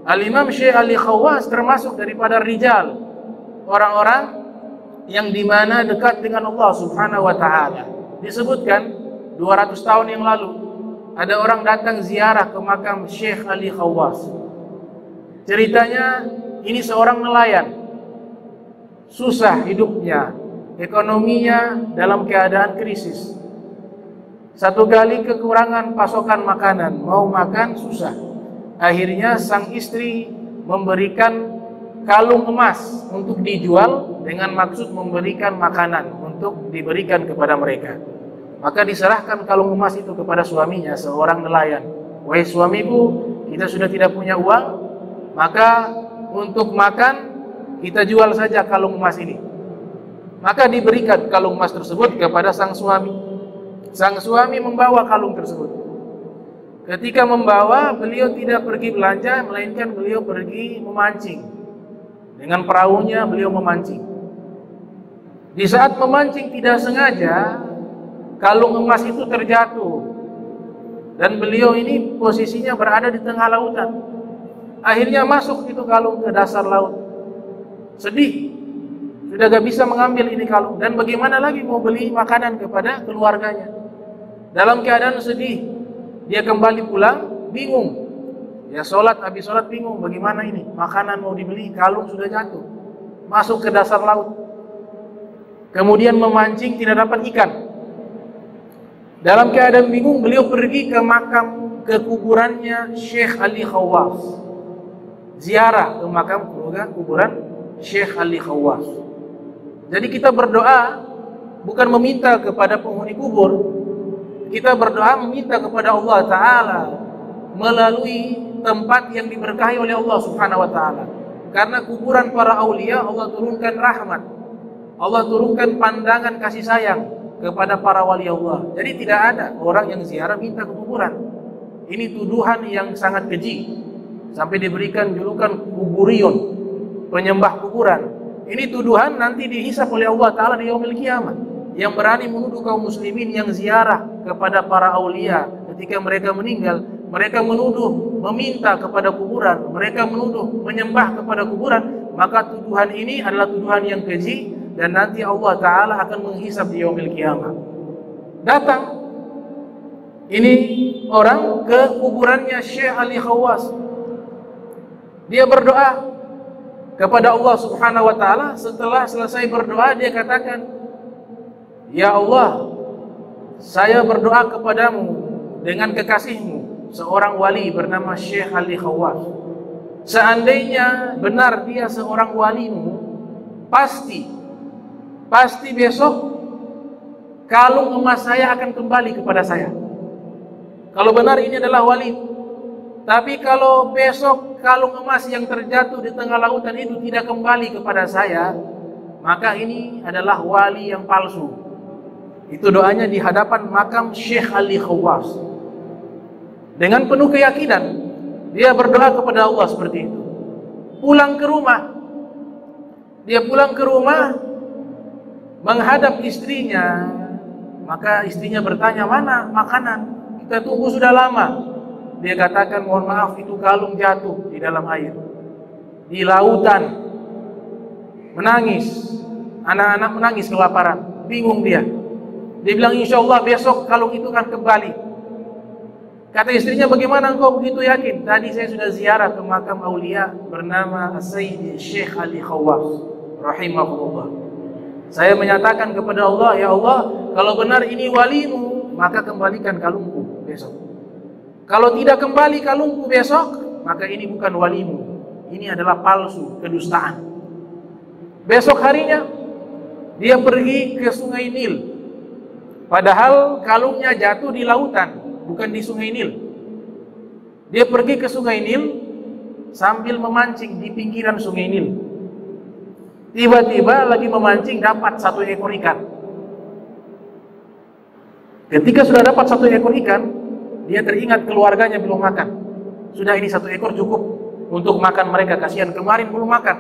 Al-Imam Syekh Ali Khawas termasuk daripada rijal, orang-orang yang dimana dekat dengan Allah Subhanahu wa Ta'ala. Disebutkan 200 tahun yang lalu ada orang datang ziarah ke makam Syekh Ali Khawas. Ceritanya ini seorang nelayan, susah hidupnya, ekonominya dalam keadaan krisis. Satu kali kekurangan pasokan makanan, mau makan susah. Akhirnya sang istri memberikan kalung emas untuk dijual dengan maksud memberikan makanan untuk diberikan kepada mereka. Maka diserahkan kalung emas itu kepada suaminya, seorang nelayan. Wahai suamiku, kita sudah tidak punya uang, maka untuk makan kita jual saja kalung emas ini. Maka diberikan kalung emas tersebut kepada sang suami. Sang suami membawa kalung tersebut. Ketika membawa, beliau tidak pergi belanja, melainkan beliau pergi memancing. Dengan perahunya beliau memancing. Di saat memancing tidak sengaja, kalung emas itu terjatuh. Dan beliau ini posisinya berada di tengah lautan. Akhirnya masuk itu kalung ke dasar laut. Sedih. Sudah gak bisa mengambil ini kalung. Dan bagaimana lagi mau beli makanan kepada keluarganya. Dalam keadaan sedih, dia kembali pulang, bingung. Ya habis sholat bingung, bagaimana ini? Makanan mau dibeli, kalung sudah jatuh. Masuk ke dasar laut. Kemudian memancing, tidak dapat ikan. Dalam keadaan bingung, beliau pergi ke makam, ke kuburannya Syekh Ali Khawas. Ziarah ke makam kuburan Syekh Ali Khawas. Jadi kita berdoa bukan meminta kepada penghuni kubur. Kita berdoa meminta kepada Allah Ta'ala melalui tempat yang diberkahi oleh Allah Subhanahu wa Ta'ala. Karena kuburan para aulia, Allah turunkan rahmat, Allah turunkan pandangan kasih sayang kepada para wali Allah. Jadi tidak ada orang yang ziarah minta ke kuburan. Ini tuduhan yang sangat keji, sampai diberikan julukan kuburion, penyembah kuburan. Ini tuduhan nanti dihisab oleh Allah Ta'ala di yaumil kiamat. Yang berani menuduh kaum muslimin yang ziarah kepada para aulia ketika mereka meninggal, mereka menuduh meminta kepada kuburan, mereka menuduh menyembah kepada kuburan, maka tuduhan ini adalah tuduhan yang keji dan nanti Allah Ta'ala akan menghisab di yaumil kiamat. Datang ini orang ke kuburannya Syekh Ali Khawas. Dia berdoa kepada Allah Subhanahu wa Ta'ala. Setelah selesai berdoa, dia katakan, ya Allah, saya berdoa kepadamu dengan kekasihmu, seorang wali bernama Syekh Ali Khawas. Seandainya benar dia seorang walimu, pasti besok kalung emas saya akan kembali kepada saya. Kalau benar ini adalah wali. Tapi kalau besok kalung emas yang terjatuh di tengah lautan itu tidak kembali kepada saya, maka ini adalah wali yang palsu. Itu doanya di hadapan makam Syekh Ali Khawas. Dengan penuh keyakinan, dia berdoa kepada Allah seperti itu. Pulang ke rumah. Dia pulang ke rumah, menghadap istrinya. Maka istrinya bertanya, mana makanan? Kita tunggu sudah lama. Dia katakan, mohon maaf, itu kalung jatuh di dalam air, di lautan. Menangis. Anak-anak menangis kelaparan. Bingung dia. Dia bilang, insya Allah besok kalung itu akan kembali. Kata istrinya, bagaimana engkau begitu yakin? Tadi saya sudah ziarah ke makam aulia bernama Sayyid Syekh Ali Khawas rahimahullah. Saya menyatakan kepada Allah, ya Allah, kalau benar ini walimu, maka kembalikan kalungku besok. Kalau tidak kembali kalungku besok, maka ini bukan walimu. Ini adalah palsu, kedustaan. Besok harinya, dia pergi ke Sungai Nil. Padahal kalungnya jatuh di lautan, bukan di Sungai Nil. Dia pergi ke Sungai Nil sambil memancing di pinggiran Sungai Nil. Tiba-tiba lagi memancing dapat satu ekor ikan. Ketika sudah dapat satu ekor ikan, dia teringat keluarganya belum makan. Sudah ini satu ekor cukup untuk makan mereka, kasihan kemarin belum makan.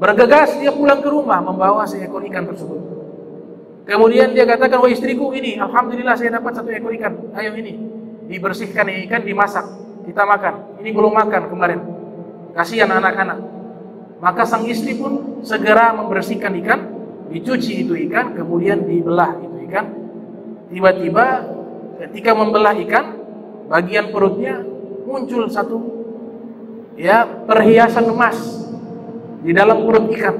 Bergegas dia pulang ke rumah membawa seekor ikan tersebut. Kemudian dia katakan, wah istriku ini, alhamdulillah saya dapat satu ekor ikan, ayo ini. dibersihkan ikan, dimasak, kita makan. Ini belum makan kemarin, kasihan anak-anak. Maka sang istri pun segera membersihkan ikan, dicuci itu ikan, kemudian dibelah itu ikan. Tiba-tiba ketika membelah ikan, bagian perutnya muncul satu perhiasan emas di dalam perut ikan.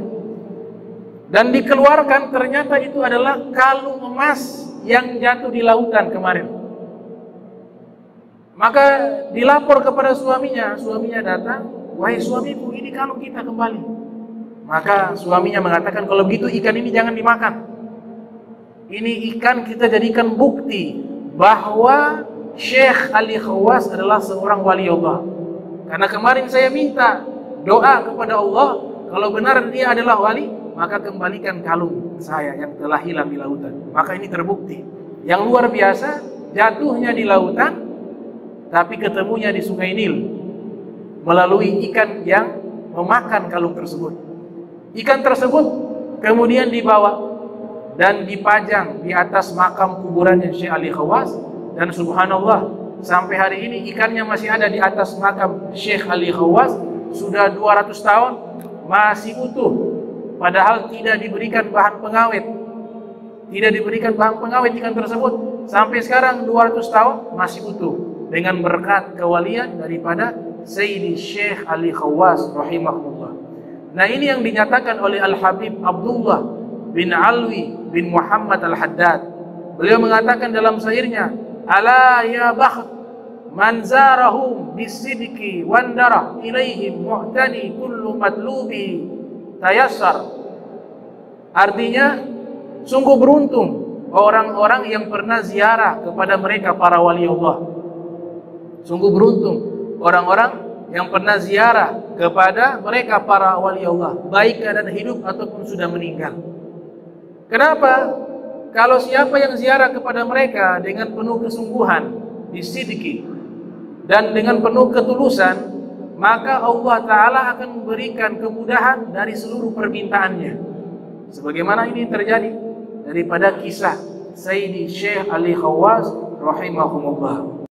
Dan dikeluarkan, ternyata itu adalah kalung emas yang jatuh di lautan kemarin. Maka dilapor kepada suaminya, suaminya datang, "Wahai suamiku, ini kalung kita kembali." Maka suaminya mengatakan, "Kalau begitu ikan ini jangan dimakan. Ini ikan kita jadikan bukti bahwa Syekh Ali Khawas adalah seorang wali Allah. Karena kemarin saya minta doa kepada Allah, kalau benar dia adalah wali, maka kembalikan kalung saya yang telah hilang di lautan." Maka ini terbukti. Yang luar biasa, jatuhnya di lautan, tapi ketemunya di Sungai Nil melalui ikan yang memakan kalung tersebut. Ikan tersebut kemudian dibawa dan dipajang di atas makam kuburannya Syekh Ali Khawas. Dan subhanallah, sampai hari ini ikannya masih ada di atas makam Syekh Ali Khawas. Sudah 200 tahun masih utuh, padahal tidak diberikan bahan pengawet. Tidak diberikan bahan pengawet ikan tersebut. Sampai sekarang 200 tahun masih utuh, dengan berkat kewalian daripada Sayyidi Syekh Ali Khawas rahimahullah. Nah, ini yang dinyatakan oleh Al-Habib Abdullah bin Alwi bin Muhammad Al-Haddad. Beliau mengatakan dalam syairnya, "Ala ya bakht man zarahum bisidqi wandara ilaihim muhtani kullu matlubi tayassar." Artinya, sungguh beruntung orang-orang yang pernah ziarah kepada mereka para wali Allah. Sungguh beruntung orang-orang yang pernah ziarah kepada mereka para wali Allah, baik keadaan hidup ataupun sudah meninggal. Kenapa? Kalau siapa yang ziarah kepada mereka dengan penuh kesungguhan, bisidqi, dan dengan penuh ketulusan, maka Allah Ta'ala akan memberikan kemudahan dari seluruh permintaannya. Sebagaimana ini terjadi daripada kisah Sayyidi Syekh Ali Khawas rahimahumullah.